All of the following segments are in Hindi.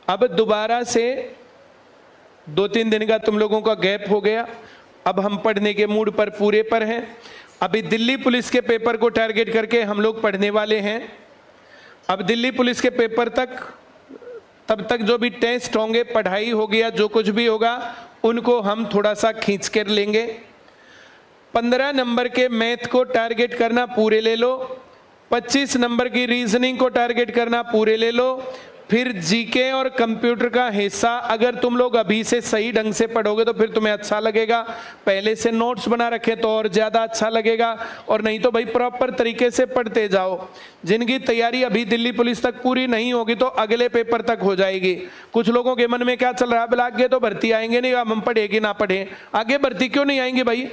अब दोबारा से 2-3 दिन का तुम लोगों का गैप हो गया, अब हम पढ़ने के मूड पर पूरे पर हैं। अभी दिल्ली पुलिस के पेपर को टारगेट करके हम लोग पढ़ने वाले हैं। अब दिल्ली पुलिस के पेपर तब तक जो भी टेस्ट होंगे, पढ़ाई हो गया, जो कुछ भी होगा उनको हम थोड़ा सा खींच कर लेंगे। 15 नंबर के मैथ को टारगेट करना पूरे ले लो, 25 नंबर की रीजनिंग को टारगेट करना पूरे ले लो। फिर जीके और कंप्यूटर का हिस्सा अगर तुम लोग अभी से सही ढंग से पढ़ोगे तो फिर तुम्हें अच्छा लगेगा, पहले से नोट्स बना रखे तो और ज़्यादा अच्छा लगेगा, और नहीं तो भाई प्रॉपर तरीके से पढ़ते जाओ। जिनकी तैयारी अभी दिल्ली पुलिस तक पूरी नहीं होगी तो अगले पेपर तक हो जाएगी। कुछ लोगों के मन में क्या चल रहा है, बोला आगे तो भर्ती आएंगे नहीं, अब हम पढ़ेगी ना पढ़े। आगे भर्ती क्यों नहीं आएंगे भाई?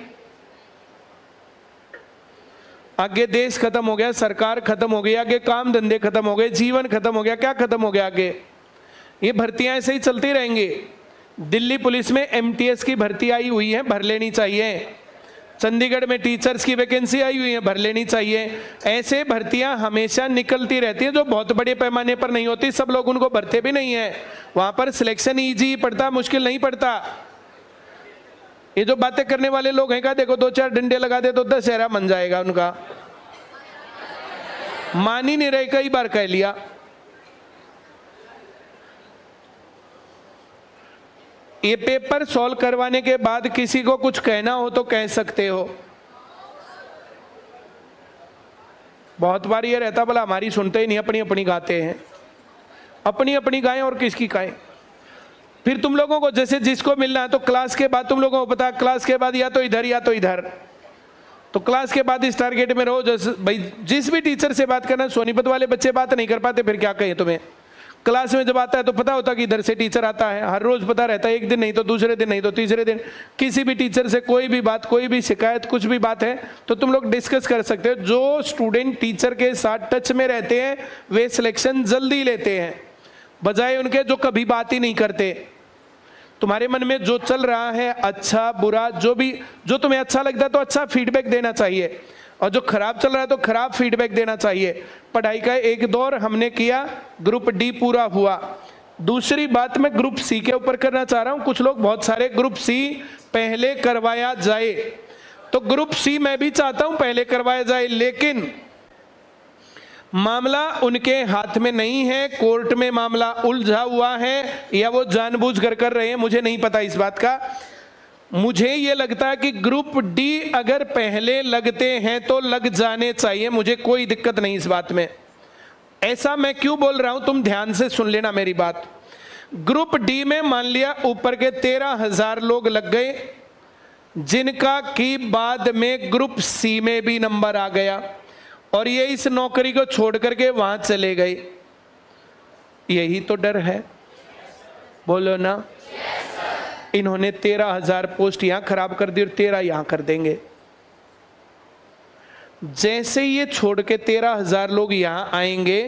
आगे देश खत्म हो गया, सरकार खत्म हो गई, आगे काम धंधे खत्म हो गए, जीवन खत्म हो गया, क्या खत्म हो गया? आगे ये भर्तियां ऐसे ही चलती रहेंगी। दिल्ली पुलिस में एमटीएस की भर्ती आई हुई है, भर लेनी चाहिए। चंडीगढ़ में टीचर्स की वैकेंसी आई हुई है, भर लेनी चाहिए। ऐसे भर्तियां हमेशा निकलती रहती हैं, जो बहुत बड़े पैमाने पर नहीं होती, सब लोग उनको भरते भी नहीं है। वहां पर सिलेक्शन ईजी पड़ता, मुश्किल नहीं पड़ता। ये जो बातें करने वाले लोग हैं, क्या देखो 2-4 डंडे लगा दे तो 10 चेहरा बन जाएगा उनका। मान ही नहीं रहे, कई बार कह लिया। ये पेपर सॉल्व करवाने के बाद किसी को कुछ कहना हो तो कह सकते हो। बहुत बार ये रहता बोला हमारी सुनते ही नहीं, अपनी अपनी गाते हैं। अपनी अपनी गाएं और किसकी गाएं? फिर तुम लोगों को जैसे जिसको मिलना है तो क्लास के बाद तुम लोगों को पता, क्लास के बाद या तो इधर या तो इधर, तो क्लास के बाद इस टारगेट में रहो। जैसे भाई जिस भी टीचर से बात करना, सोनीपत वाले बच्चे बात नहीं कर पाते, फिर क्या कहें तुम्हें? क्लास में जब आता है तो पता होता कि इधर से टीचर आता है, हर रोज पता रहता है, एक दिन नहीं तो दूसरे दिन, नहीं तो तीसरे दिन। किसी भी टीचर से कोई भी बात, कोई भी शिकायत, कुछ भी बात है तो तुम लोग डिस्कस कर सकते हो। जो स्टूडेंट टीचर के साथ टच में रहते हैं वे सिलेक्शन जल्दी लेते हैं, बजाय उनके जो कभी बात ही नहीं करते। तुम्हारे मन में जो चल रहा है, अच्छा बुरा, जो तुम्हें अच्छा लगता है तो अच्छा फीडबैक देना चाहिए, और जो खराब चल रहा है तो खराब फीडबैक देना चाहिए। पढ़ाई का एक दौर हमने किया, ग्रुप डी पूरा हुआ। दूसरी बात मैं ग्रुप सी के ऊपर करना चाह रहा हूं। कुछ लोग बहुत सारे ग्रुप सी पहले करवाया जाए, तो ग्रुप सी मैं भी चाहता हूं पहले करवाया जाए, लेकिन मामला उनके हाथ में नहीं है। कोर्ट में मामला उलझा हुआ है या वो जानबूझकर कर रहे हैं, मुझे नहीं पता इस बात का। मुझे ये लगता है कि ग्रुप डी अगर पहले लगते हैं तो लग जाने चाहिए, मुझे कोई दिक्कत नहीं इस बात में। ऐसा मैं क्यों बोल रहा हूं, तुम ध्यान से सुन लेना मेरी बात। ग्रुप डी में मान लिया ऊपर के 13,000 लोग लग गए, जिनका की बाद में ग्रुप सी में भी नंबर आ गया, और ये इस नौकरी को छोड़ करके वहां चले गए। यही तो डर है, बोलो ना। इन्होंने 13,000 पोस्ट यहां खराब कर दी और 13 यहां कर देंगे। जैसे ये छोड़ के 13,000 लोग यहां आएंगे,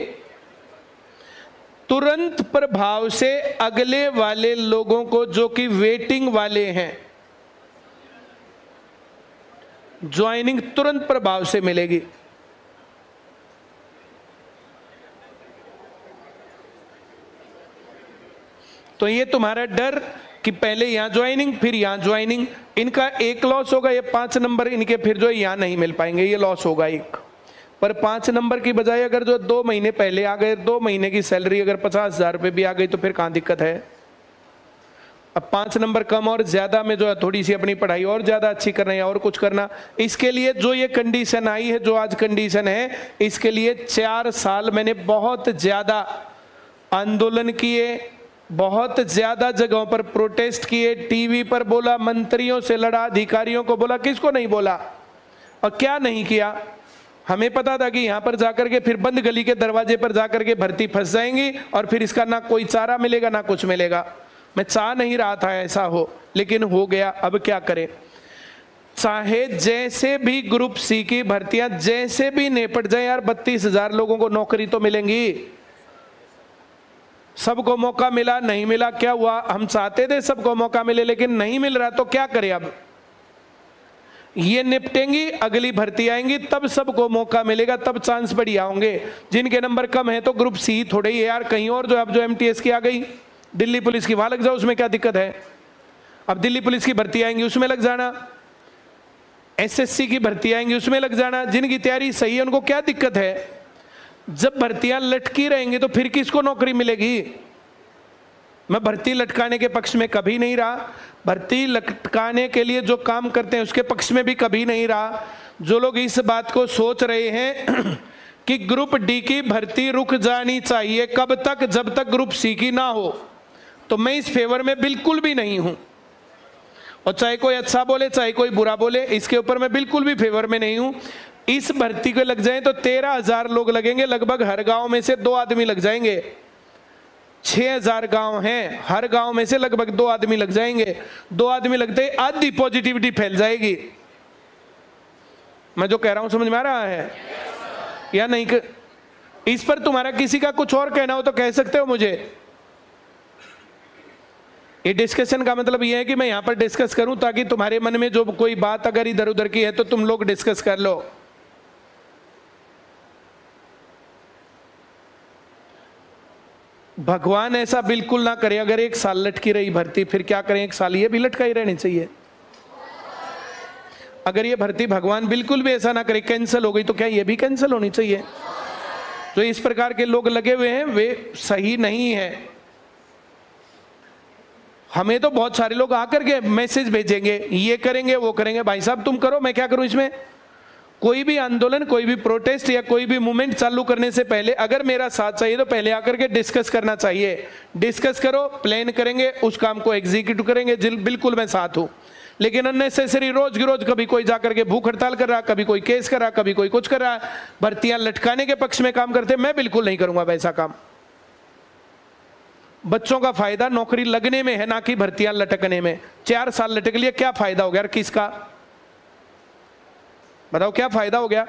तुरंत प्रभाव से अगले वाले लोगों को, जो कि वेटिंग वाले हैं, ज्वाइनिंग तुरंत प्रभाव से मिलेगी। तो ये तुम्हारा डर कि पहले यहां ज्वाइनिंग फिर यहां ज्वाइनिंग, इनका एक लॉस होगा। ये 5 नंबर इनके फिर जो यहां नहीं मिल पाएंगे, ये लॉस होगा एक। पर 5 नंबर की बजाय अगर जो 2 महीने पहले आ गए, 2 महीने की सैलरी अगर 50,000 रुपये भी आ गई तो फिर कहां दिक्कत है। अब 5 नंबर कम और ज्यादा में जो है थोड़ी सी अपनी पढ़ाई और ज्यादा अच्छी करना है और कुछ करना, इसके लिए जो ये कंडीशन आई है, जो आज कंडीशन है, इसके लिए 4 साल मैंने बहुत ज्यादा आंदोलन किए, बहुत ज्यादा जगहों पर प्रोटेस्ट किए, टीवी पर बोला, मंत्रियों से लड़ा, अधिकारियों को बोला, किसको नहीं बोला और क्या नहीं किया। हमें पता था कि यहां पर जाकर के फिर बंद गली के दरवाजे पर जाकर के भर्ती फंस जाएंगी और फिर इसका ना कोई चारा मिलेगा ना कुछ मिलेगा। मैं चाह नहीं रहा था ऐसा हो, लेकिन हो गया। अब क्या करें, चाहे जैसे भी ग्रुप सी की भर्तियां जैसे भी निपट जाए यार, 32,000 लोगों को नौकरी तो मिलेंगी। सबको मौका मिला, नहीं मिला, क्या हुआ? हम चाहते थे सबको मौका मिले, लेकिन नहीं मिल रहा, तो क्या करें। अब ये निपटेंगी, अगली भर्ती आएंगी, तब सबको मौका मिलेगा, तब चांस बढ़िया होंगे। जिनके नंबर कम है तो ग्रुप सी थोड़े ही यार, कहीं और जो अब जो एमटीएस की आ गई, दिल्ली पुलिस की, वहां लग जाओ, उसमें क्या दिक्कत है। अब दिल्ली पुलिस की भर्ती आएंगी, उसमें लग जाना। एसएससी की भर्ती आएंगी, उसमें लग जाना। जिनकी तैयारी सही है उनको क्या दिक्कत है। जब भर्तियां लटकी रहेंगी तो फिर किसको नौकरी मिलेगी। मैं भर्ती लटकाने के पक्ष में कभी नहीं रहा, भर्ती लटकाने के लिए जो काम करते हैं उसके पक्ष में भी कभी नहीं रहा। जो लोग इस बात को सोच रहे हैं कि ग्रुप डी की भर्ती रुक जानी चाहिए, कब तक, जब तक ग्रुप सी की ना हो, तो मैं इस फेवर में बिल्कुल भी नहीं हूं। और चाहे कोई अच्छा बोले चाहे कोई बुरा बोले, इसके ऊपर मैं बिल्कुल भी फेवर में नहीं हूं। इस भर्ती को लग जाए तो 13,000 लोग लगेंगे, लगभग हर गांव में से 2 आदमी लग जाएंगे। 6,000 गांव हैं, हर गांव में से लगभग 2 आदमी लग जाएंगे। 2 आदमी लगते ही आधी पॉजिटिविटी फैल जाएगी। मैं जो कह रहा हूं समझ में आ रहा है या नहीं। इस पर तुम्हारा किसी का कुछ और कहना हो तो कह सकते हो मुझे। ये डिस्कशन का मतलब ये है कि मैं यहां पर डिस्कस करूं ताकि तुम्हारे मन में जो कोई बात अगर इधर उधर की है तो तुम लोग डिस्कस कर लो। भगवान ऐसा बिल्कुल ना करे। अगर 1 साल लटकी रही भर्ती, फिर क्या करें, 1 साल ये भी लटकाई रहनी चाहिए। अगर ये भर्ती भगवान बिल्कुल भी ऐसा ना करे, कैंसिल हो गई, तो क्या ये भी कैंसिल होनी चाहिए। तो इस प्रकार के लोग लगे हुए हैं, वे सही नहीं है। हमें तो बहुत सारे लोग आकर के मैसेज भेजेंगे, ये करेंगे वो करेंगे। भाई साहब तुम करो, मैं क्या करूं इसमें। कोई भी आंदोलन, कोई भी प्रोटेस्ट या कोई भी मूवमेंट चालू करने से पहले अगर मेरा साथ चाहिए तो पहले आकर के डिस्कस करना चाहिए। डिस्कस करो, प्लान करेंगे, उस काम को एग्जीक्यूट करेंगे, बिल्कुल मैं साथ हूं। लेकिन अननेसेसरी रोज की रोज कभी कोई जाकर के भूख हड़ताल कर रहा, कभी कोई केस कर रहा, कभी कोई कुछ कर रहा, भर्तियां लटकाने के पक्ष में काम करते, मैं बिल्कुल नहीं करूंगा वैसा काम। बच्चों का फायदा नौकरी लगने में है, ना कि भर्तियां लटकने में। 4 साल लटक लिए, क्या फायदा हो गया किसका, बताओ क्या फायदा हो गया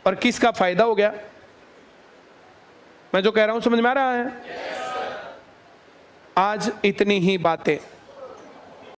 और किसका फायदा हो गया। मैं जो कह रहा हूं समझ में आ रहा है। आज इतनी ही बातें।